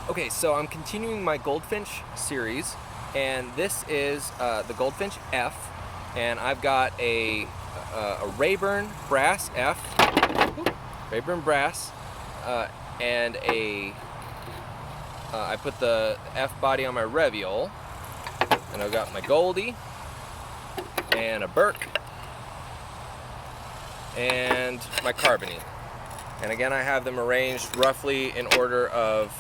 Okay, so I'm continuing my Goldfinch series, and this is the Goldfinch F, and I've got a Rayburn brass F, Rayburn brass, and I put the F body on my Reviol, and I've got my Goldie, and a Burke, and my Carbony. And again, I have them arranged roughly in order of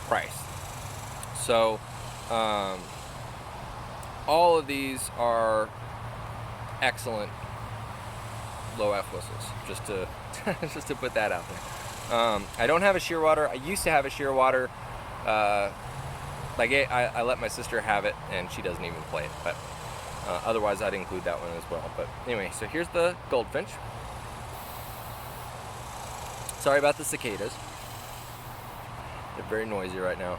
price. So all of these are excellent low F whistles, just to just to put that out there. I don't have a Shearwater. I used to have a Shearwater. I let my sister have it, and she doesn't even play it. But otherwise, I'd include that one as well. But anyway, so here's the Goldfinch. Sorry about the cicadas. They're very noisy right now.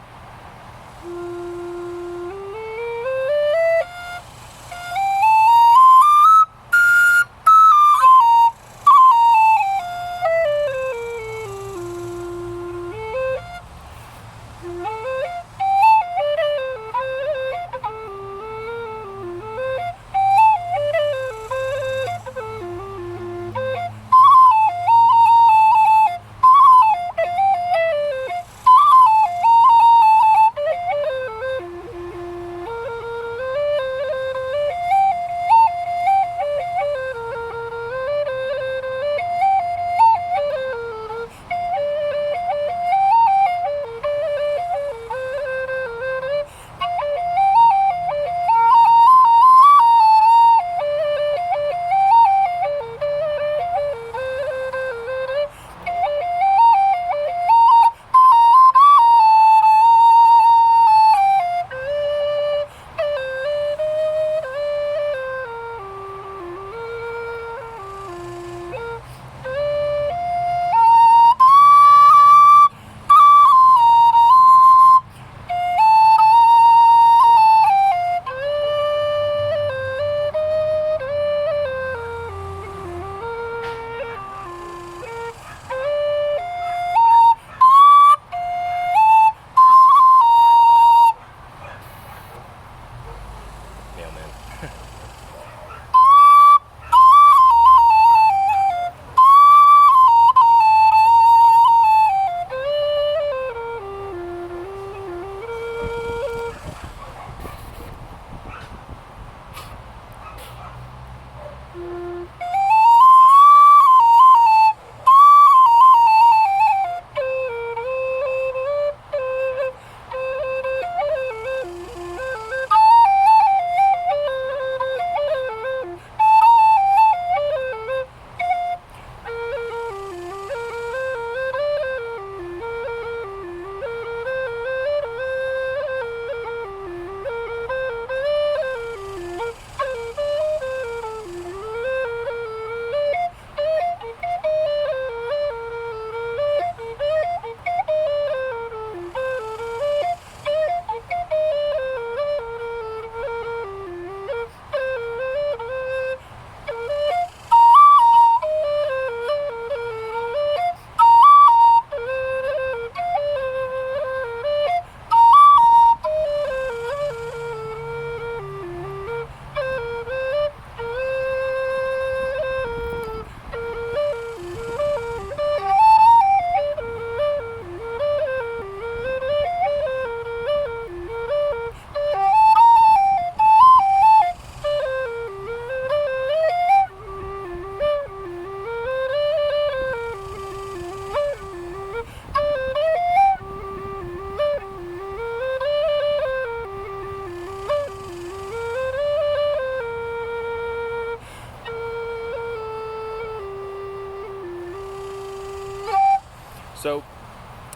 So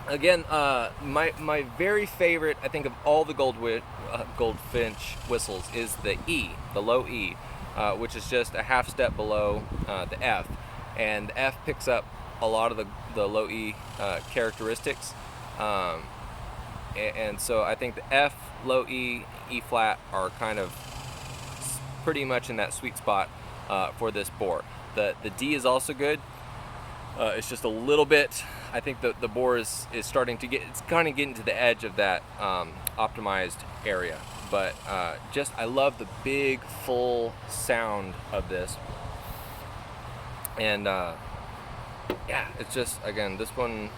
again, my very favorite, I think, of all the Goldfinch whistles is the E, the low E, which is just a half step below the F, and the F picks up a lot of the low E characteristics, and so I think the F, low E, E flat are kind of pretty much in that sweet spot for this bore. The D is also good. It's just a little bit I think the bore is starting to it's kind of getting to the edge of that optimized area. But just, I love the big, full sound of this. And yeah, it's just, again, this one,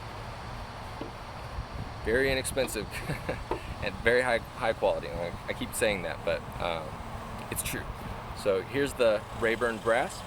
very inexpensive and very high quality. I keep saying that, but it's true. So here's the Rayburn brass.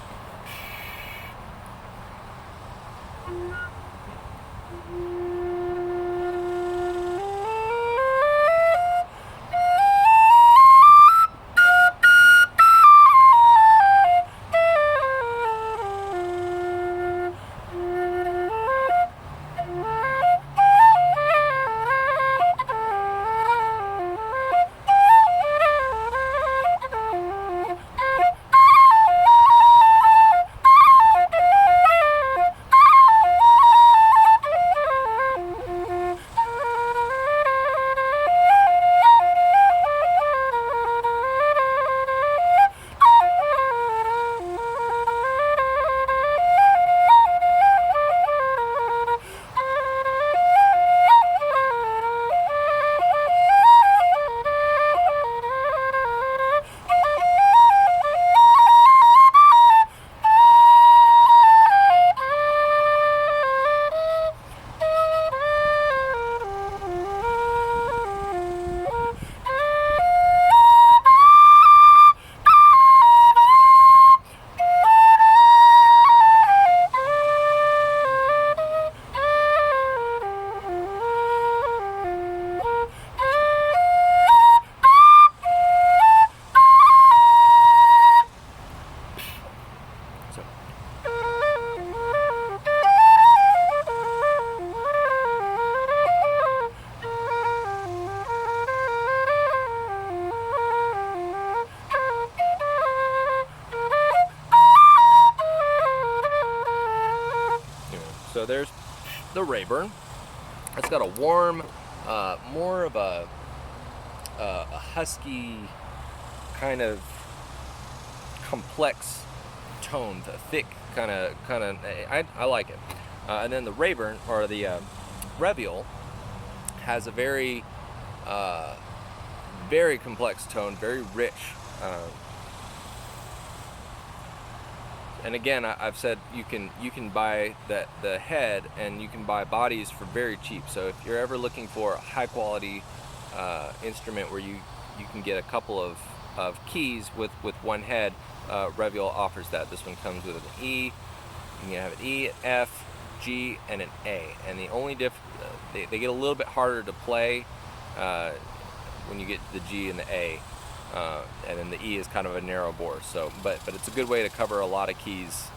So there's the Rayburn. It's got a warm, more of a husky, kind of complex tone, the thick kind of. I like it. And then the Rayburn, or the Reviol, has a very complex tone, very rich. And again, I've said you can buy the head, and you can buy bodies for very cheap. So if you're ever looking for a high quality instrument where you can get a couple of keys with one head, Reviol offers that. This one comes with an E. You can have an E, an F, G, and an A. And the only they get a little bit harder to play when you get the G and the A. And then the E is kind of a narrow bore. So, but it's a good way to cover a lot of keys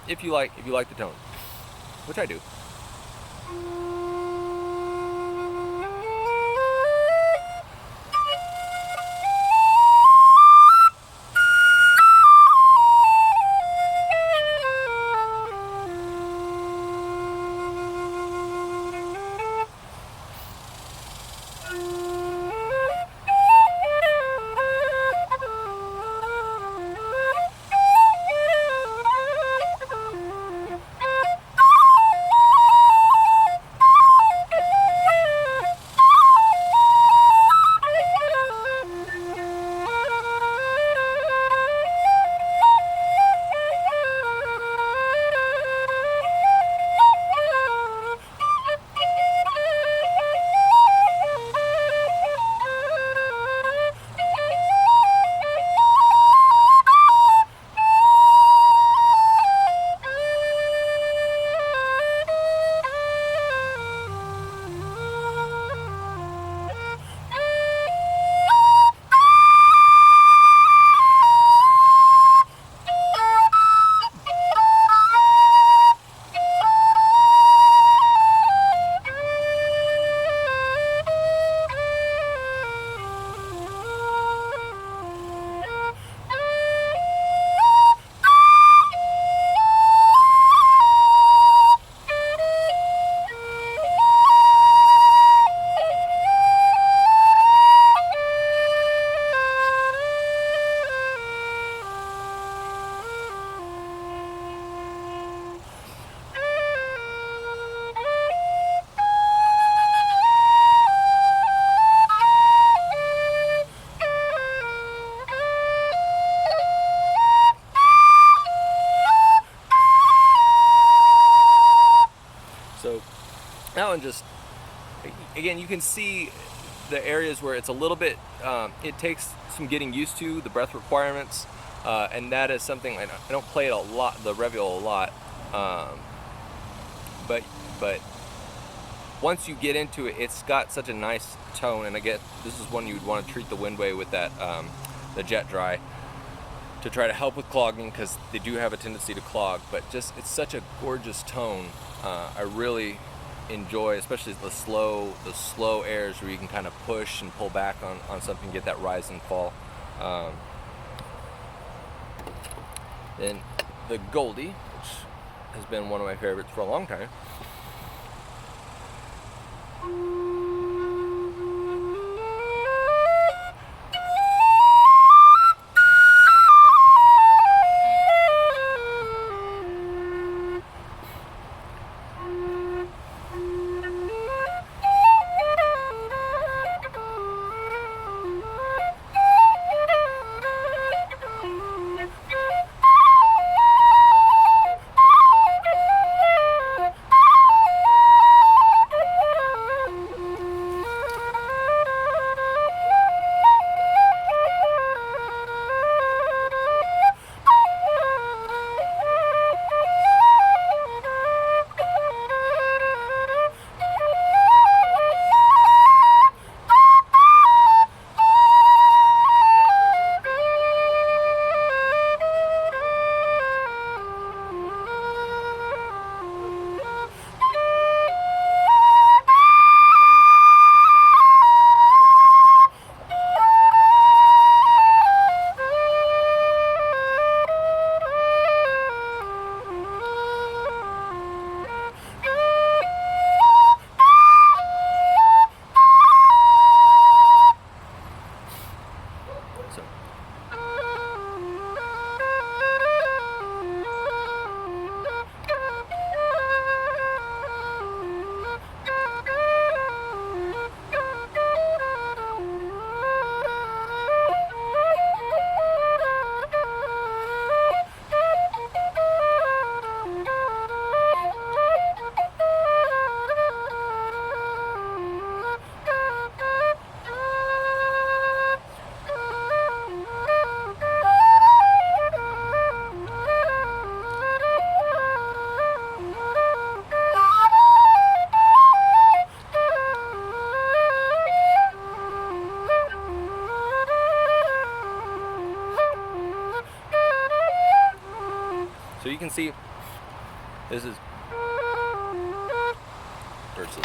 if you like the tone, which I do. now and just, again, you can see the areas where it's a little bit, it takes some getting used to, the breath requirements, and that is something, I don't play it a lot, the Reviol a lot, but once you get into it, it's got such a nice tone, and I get, this is one you'd want to treat the Windway with that, the Jet Dry, to try to help with clogging, because they do have a tendency to clog, but just, it's such a gorgeous tone. I really enjoy, especially the slow airs where you can kind of push and pull back on something, get that rise and fall. Then the Goldie, which has been one of my favorites for a long time. So you can see this is versus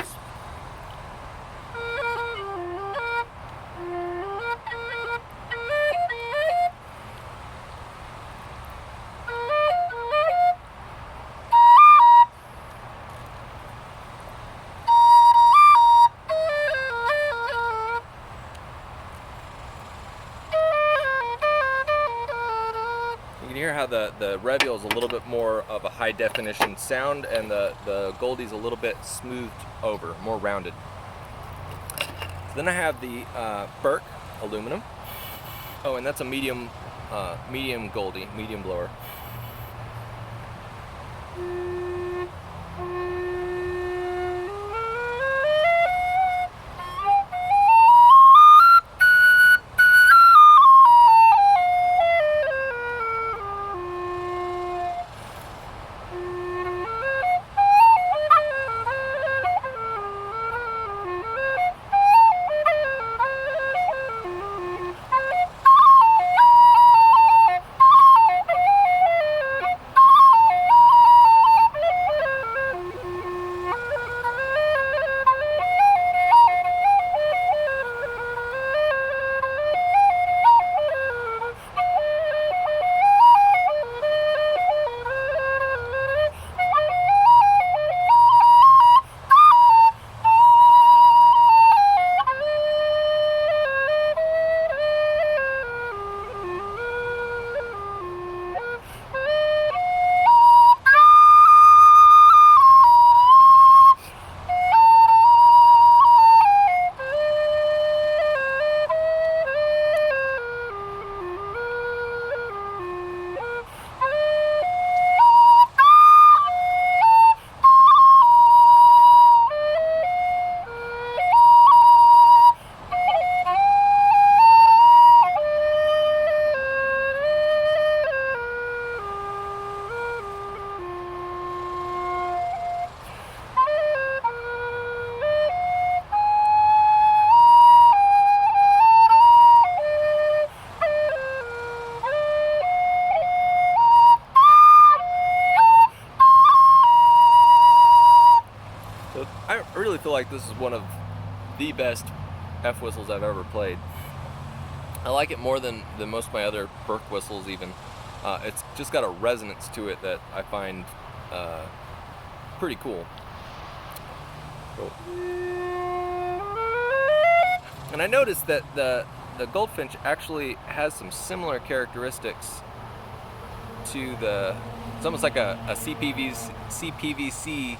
hear how the Reviol is a little bit more of a high definition sound, and the Goldie's a little bit smoothed over, more rounded. So then I have the Burke aluminum. Oh, and that's a medium Goldie, medium blower. like this is one of the best F whistles I've ever played. I like it more than most of my other Perc whistles even. It's just got a resonance to it that I find pretty cool. And I noticed that the Goldfinch actually has some similar characteristics to it's almost like a CPVC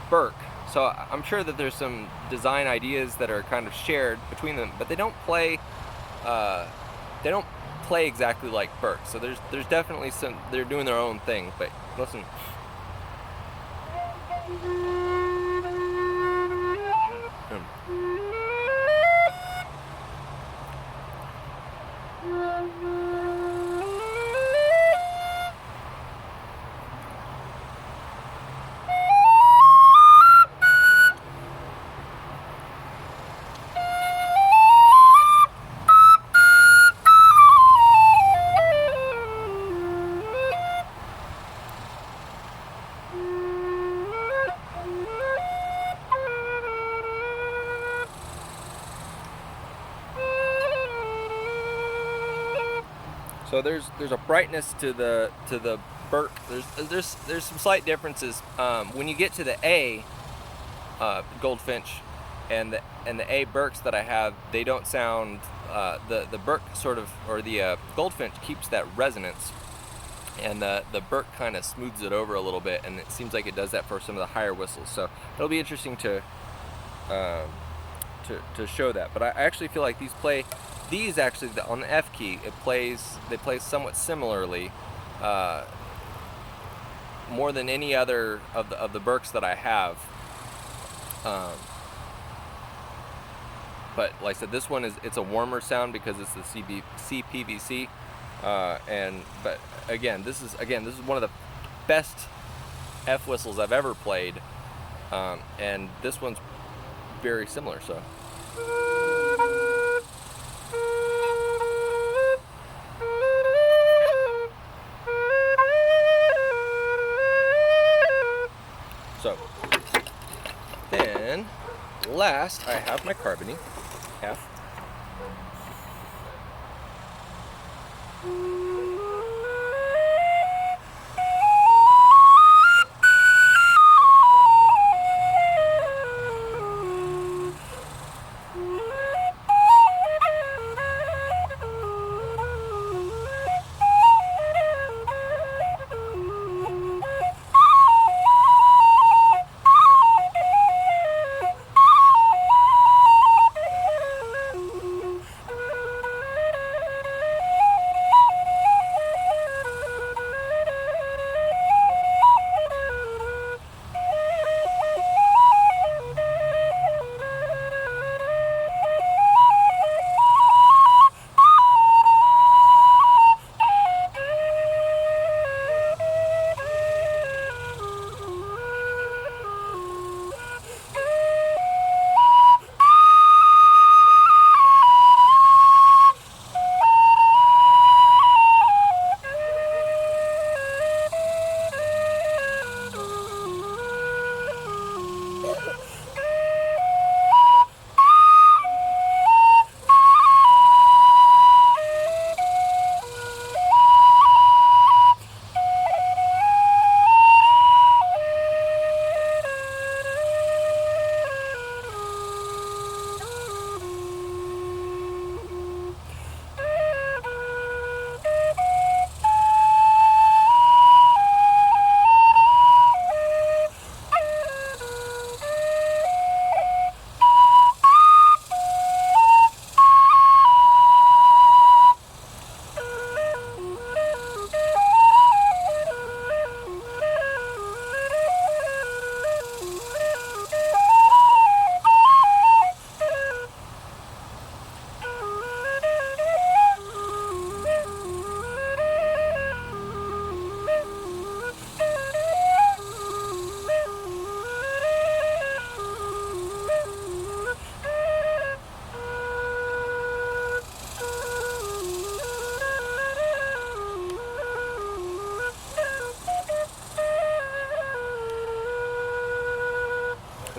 Burke. So I'm sure that there's some design ideas that are kind of shared between them, but they don't play exactly like Burke. So there's definitely they're doing their own thing. But listen. So there's a brightness to the Burke. There's some slight differences when you get to the A Goldfinch and the A Burks that I have. They don't sound the Burke sort of, or the Goldfinch keeps that resonance, and the Burke kind of smooths it over a little bit, and it seems like it does that for some of the higher whistles. So it'll be interesting to show that. But I actually feel like these actually on the F key they play somewhat similarly, more than any other of the Burks that I have. But like I said, this one it's a warmer sound because it's the CPVC, but again this is one of the best F whistles I've ever played, and this one's very similar. So then last I have my Carbony F.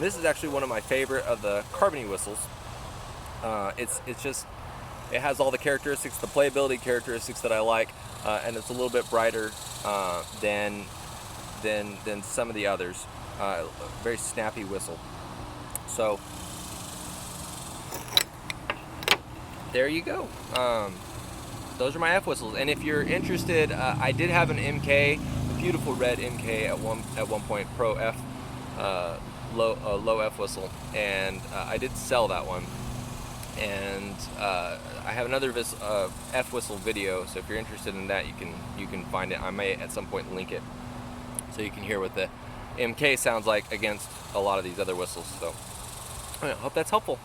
this is actually one of my favorite of the Carbony whistles. It's just, it has all the characteristics, the playability characteristics that I like, and it's a little bit brighter than some of the others. Very snappy whistle. So there you go. Those are my F whistles. And if you're interested, I did have an MK, a beautiful red MK at one point, Pro F, low F whistle, and I did sell that one. And I have another F whistle video, so if you're interested in that, you can find it. I may at some point link it, so you can hear what the MK sounds like against a lot of these other whistles. So I hope that's helpful.